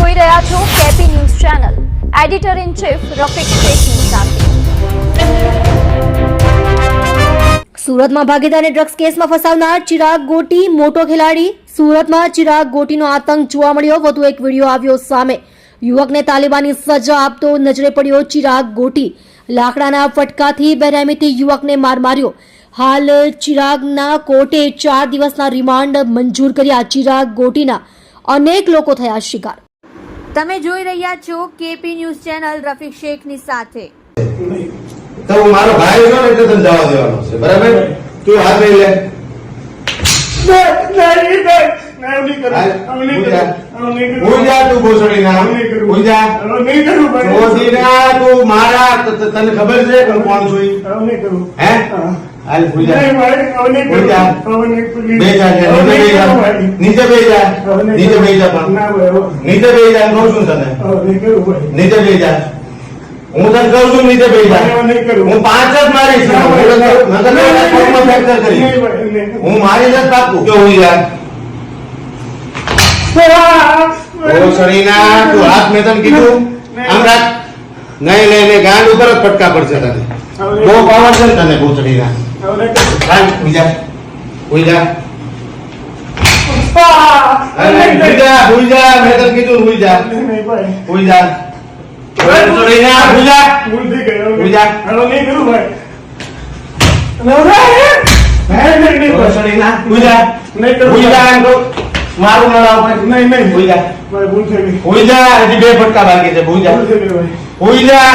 જોઈ રહ્યા છો KP news channel. Editor in chief Rafiq શેખની સાથે. સુરતમાં ભાગીદારને ડ્રગ્સ કેસમાં ફસાવનાર ચિરાગ ગોટી મોટો ખેલાડી. સુરતમાં ચિરાગ ગોટીનો આતંક જોવા મળ્યો. વધુ એક વિડીયો આવ્યો સામે. યુવકને તાલિબાની સજા આપતો નજરે પડ્યો ચિરાગ ગોટી. લાકડાના ફટકાથી બેરહેમીથી યુવકને માર માર્યો. હાલ ચિરાગના કોર્ટે 4 દિવસના રિમાન્ડ મંજૂર કર્યા. ચિરાગ ગોટીના અનેક લોકો થયા શિકાર. તમે જોઈ રહ્યા છો કેપી ન્યૂઝ ચેનલ રફીક શેખની સાથે. તો હું મારો ભાઈ છો ને એટલે તને જવા દેવાનો છે, બરાબર? તું હાથ લઈ લે. ઉજા તું ભોસડી ના ઉજા મોદીના તું મારા તને ખબર છે કે હું કોણ છું? હે હાલ ઉજા ઉજા બેજા નીચે બેજા નીચે બેજા પણ નીચે બેજા કહું છું તને નીચે બેજા. હું તને કહું છું નીચે બેજા. હું 5 જ મારીશ. હું મારી જ પાકું જો ઉજા શરીરના તું હાથ મેં તને કીધું આમ રાખ. નહીં નહીં ગાંડ ઉપર જ ફટકા પડશે તને. બહુ પાવર છે ને તને બહુ શરીરના. ઉજા ઉજા ઉજા મેં તને કીધું ઉજા ઉજા શરીરના ઉજા ઉજા શરીરના ઉજા ઉજા મારું નળાવ નહીં નહીં ભૂઈ જા હજી 2 ફટકા બાકી છે. ભૂઈ જા